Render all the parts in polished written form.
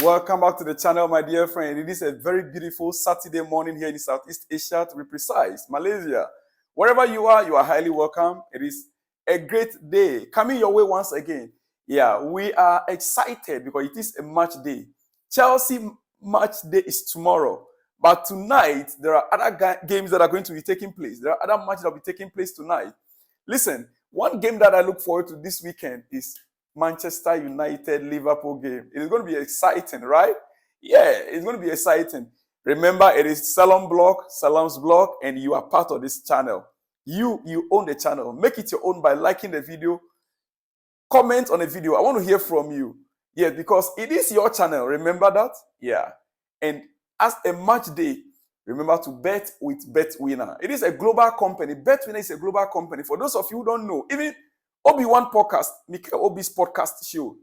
Welcome back to the channel, my dear friend. It is a very beautiful Saturday morning here in Southeast Asia, to be precise, Malaysia. Wherever you are highly welcome. It is a great day coming your way once again. Yeah, we are excited because it is a match day. Chelsea match day is tomorrow. But tonight, there are other games that are going to be taking place. There are other matches that will be taking place tonight. Listen, one game that I look forward to this weekend is Manchester United Liverpool game. It is going to be exciting, right? Yeah, it's going to be exciting. Remember, it is Salam's blog, and you are part of this channel. You own the channel. Make it your own by liking the video. Comment on the video. I want to hear from you. Yeah, because it is your channel. Remember that? Yeah. And as a match day, remember to bet with BetWinner. It is a global company. BetWinner is a global company. For those of you who don't know, even Obi-Wan podcast, Mikel Obi's podcast show,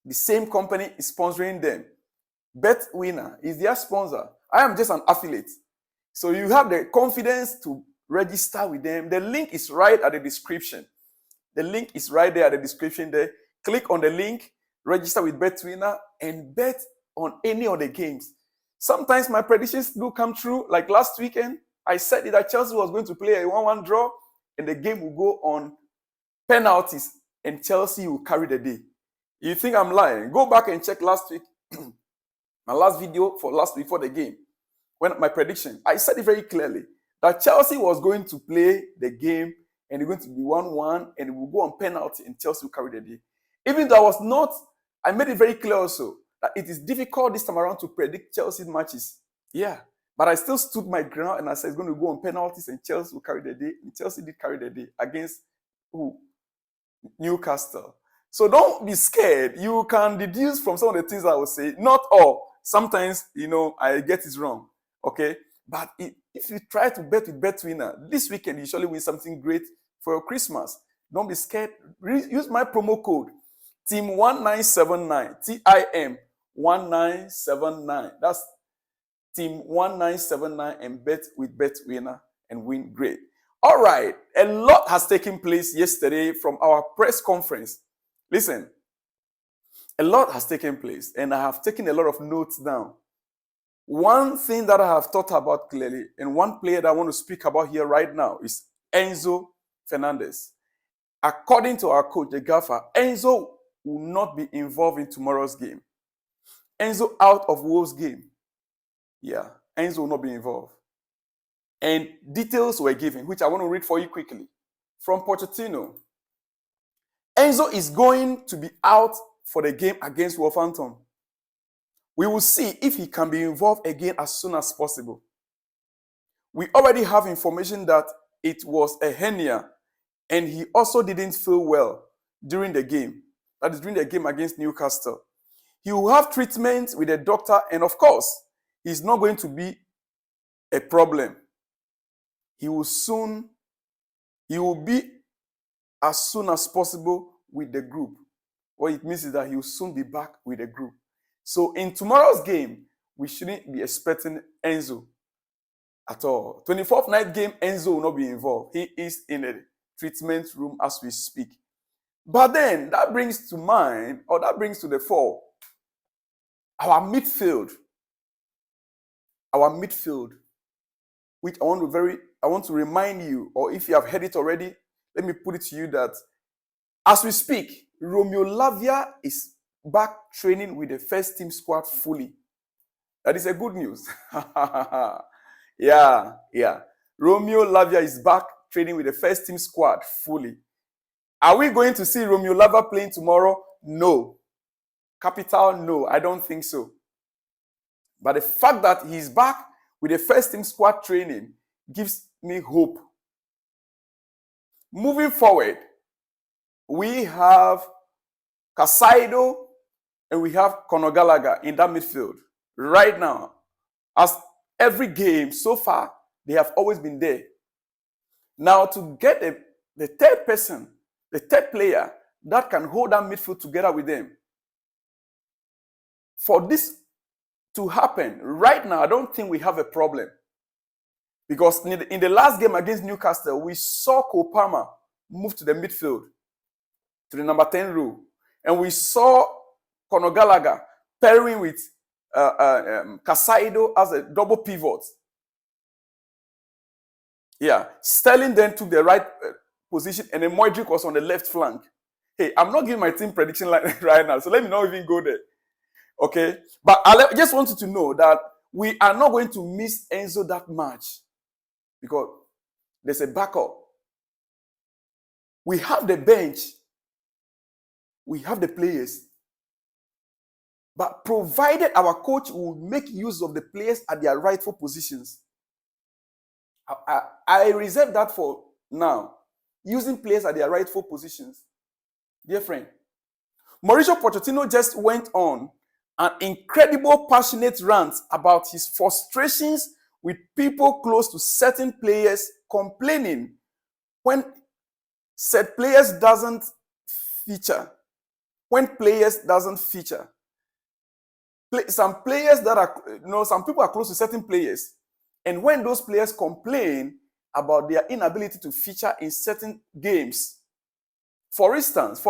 the same company is sponsoring them. BetWinner is their sponsor. I am just an affiliate. So you have the confidence to register with them. The link is right at the description. The link is right there at the description there. Click on the link, register with BetWinner, and bet on any of the games. Sometimes my predictions do come true. Like last weekend, I said that Chelsea was going to play a 1-1 draw, and the game will go on penalties, and Chelsea will carry the day. You think I'm lying? Go back and check last week, my last video for last week for the game. When my prediction, I said it very clearly that Chelsea was going to play the game and it's going to be 1-1 and it will go on penalty and Chelsea will carry the day. Even though I made it very clear also that it is difficult this time around to predict Chelsea's matches. Yeah. But I still stood my ground and I said it's going to go on penalties and Chelsea will carry the day. And Chelsea did carry the day against who? Newcastle. So don't be scared. You can deduce from some of the things I will say. Not all. Sometimes, I get it wrong. Okay? But if you try to bet with BetWinner, this weekend you surely win something great for your Christmas. Don't be scared. Use my promo code, TIM1979. TIM 1979. That's TIM 1979 and bet with BetWinner and win great. All right, a lot has taken place yesterday from our press conference. Listen, a lot has taken place, and I have taken a lot of notes down. One thing that I have thought about clearly, and one player that I want to speak about here right now is Enzo Fernandez. According to our coach, the gaffer, Enzo will not be involved in tomorrow's game. Enzo out of Wolves' game. Yeah, Enzo will not be involved. And details were given, which I want to read for you quickly. From Pochettino, Enzo is going to be out for the game against Wolverhampton. We will see if he can be involved again as soon as possible. We already have information that it was a hernia, and he also didn't feel well during the game. That is during the game against Newcastle. He will have treatment with a doctor, and of course, he's not going to be a problem. He will be as soon as possible with the group. What it means is that he will soon be back with the group. So in tomorrow's game, we shouldn't be expecting Enzo at all. 24th night game, Enzo will not be involved. He is in a treatment room as we speak. But then that brings to the fore our midfield. Our midfield, which I want to remind you, or if you have heard it already, let me put it to you that as we speak, Romeo Lavia is back training with the first team squad fully. That is a good news. Yeah. Romeo Lavia is back training with the first team squad fully. Are we going to see Romeo Lavia playing tomorrow? No. Capital no, I don't think so. But the fact that he's back with the first team squad training gives me hope. Moving forward, we have Casaido and we have Conor Gallagher in that midfield. Right now, as every game so far, they have always been there. Now, to get the third person, the third player that can hold that midfield together with them, for this to happen right now, I don't think we have a problem. Because in the last game against Newcastle, we saw Cole Palmer move to the midfield, to the number 10 role. And we saw Conor Gallagher pairing with Casaido as a double pivot. Yeah, Sterling then took the right position, and then Modric was on the left flank. Hey, I'm not giving my team prediction right now, so let me not even go there. Okay, but I just want you to know that we are not going to miss Enzo that much because there's a backup. We have the bench, we have the players, but provided our coach will make use of the players at their rightful positions. I reserve that for now, using players at their rightful positions. Dear friend, Mauricio Pochettino just went on an incredible passionate rant about his frustrations with people close to certain players complaining when said players doesn't feature. When players doesn't feature. Some players that are, some people are close to certain players, and when those players complain about their inability to feature in certain games, for instance,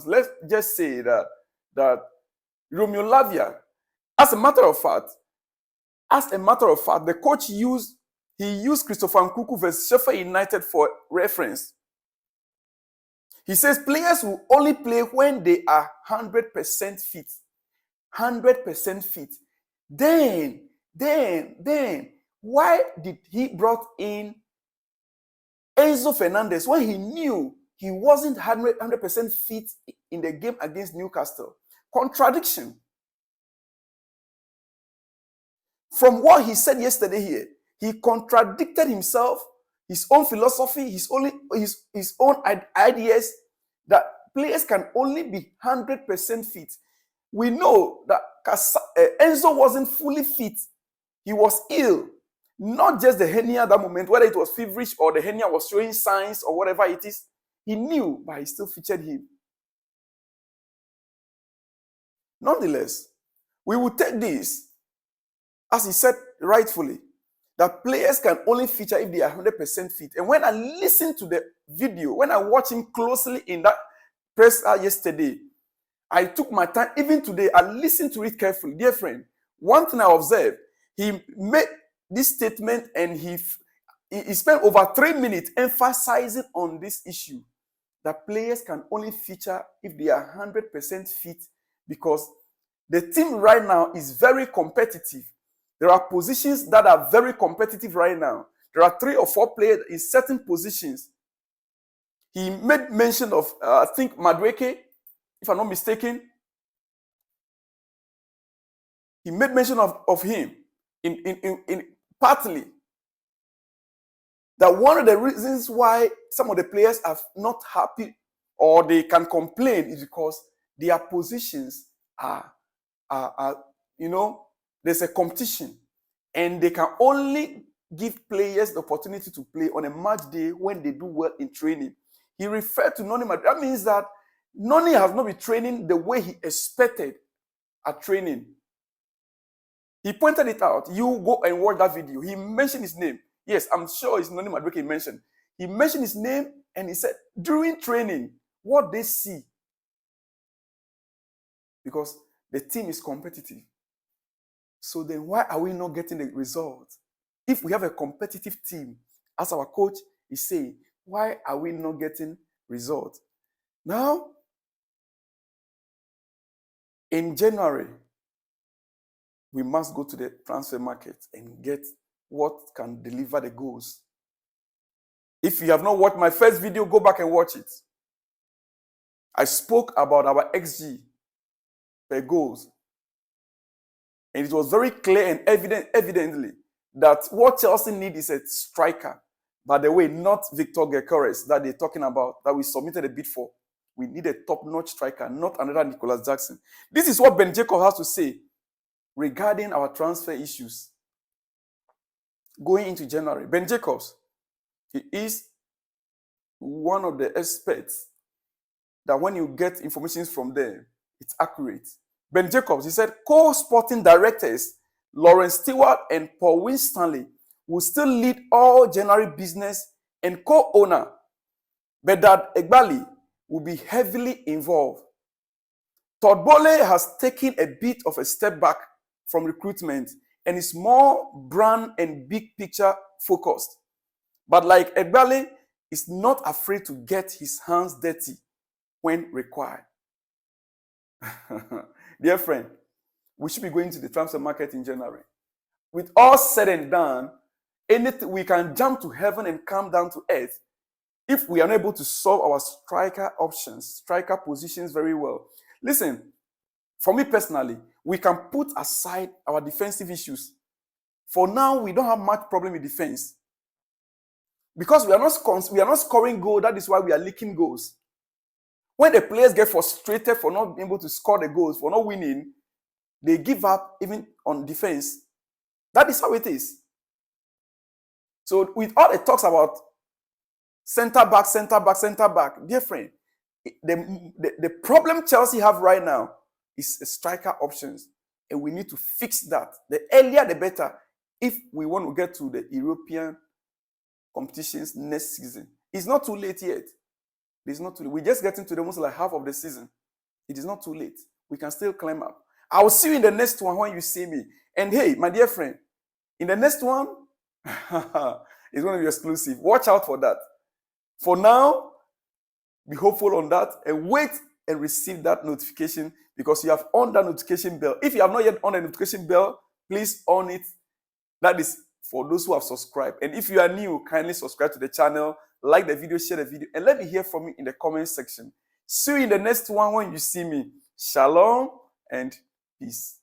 let's just say that Romeo Lavia, as a matter of fact, the coach used Christopher Nkunku versus Sheffield United for reference. He says players will only play when they are 100% fit. 100% fit. Then, why did he brought in Enzo Fernandez when he knew he wasn't 100% fit in the game against Newcastle? Contradiction. From what he said yesterday here, he contradicted himself, his own philosophy, his own ideas that players can only be 100% fit. We know that Enzo wasn't fully fit. He was ill. Not just the hernia at that moment, whether it was feverish or the hernia was showing signs or whatever it is. He knew, but he still featured him. Nonetheless, we will take this, as he said rightfully, that players can only feature if they are 100% fit. And when I listened to the video, when I watched him closely in that press yesterday, I took my time, even today, I listened to it carefully. Dear friend, one thing I observed, he made this statement and he spent over 3 minutes emphasizing on this issue, that players can only feature if they are 100% fit, because the team right now is very competitive. There are positions that are very competitive right now. There are 3 or 4 players in certain positions. He made mention of, I think, Madueke, if I'm not mistaken. He made mention of him in partly. That one of the reasons why some of the players are not happy or they can complain is because their positions are there's a competition, and they can only give players the opportunity to play on a match day when they do well in training. He referred to Noni. That means that Noni has not been training the way he expected at training. He pointed it out. You go and watch that video. He mentioned his name. Yes, I'm sure it's Noni Madueke he mentioned. He mentioned his name and he said, during training, what they see. Because the team is competitive. So then why are we not getting the results? If we have a competitive team, as our coach is saying, why are we not getting results? Now, in January, we must go to the transfer market and get what can deliver the goals. If you have not watched my first video, go back and watch it. I spoke about our XG per goals. And it was very clear and evidently that what Chelsea need is a striker. By the way, not Victor Gyökeres that they're talking about, that we submitted a bid for. We need a top-notch striker, not another Nicholas Jackson. This is what Ben Jacobs has to say regarding our transfer issues. Going into January, Ben Jacobs, he is one of the experts that when you get information from them, it's accurate. Ben Jacobs, he said, co-sporting directors Lawrence Stewart and Paul Winstanley will still lead all January business, and co-owner Bedad Egbali will be heavily involved. Todd Bowley has taken a bit of a step back from recruitment and is more brand and big picture focused. But like Egbale, is not afraid to get his hands dirty when required. Dear friend, we should be going to the transfer market in January. With all said and done, anything we can jump to heaven and come down to earth if we are unable to solve our striker options, striker positions very well. Listen, for me personally, we can put aside our defensive issues. For now, we don't have much problem with defense. Because we are not scoring goals, that is why we are leaking goals. When the players get frustrated for not being able to score the goals, for not winning, they give up even on defense. That is how it is. So with all the talks about center back, dear friend, the problem Chelsea have right now is striker options. And we need to fix that. The earlier, the better. If we want to get to the European competitions next season. It's not too late yet. It's not too late. We're just getting to the almost like half of the season. It is not too late. We can still climb up. I will see you in the next one when you see me. And hey, my dear friend, in the next one, it's going to be exclusive. Watch out for that. For now, be hopeful on that and wait and receive that notification because you have on that notification bell. If you have not yet on the notification bell, please on it. That is for those who have subscribed. And if you are new, kindly subscribe to the channel, like the video, share the video, and let me hear from you in the comment section. See you in the next one when you see me. Shalom and peace.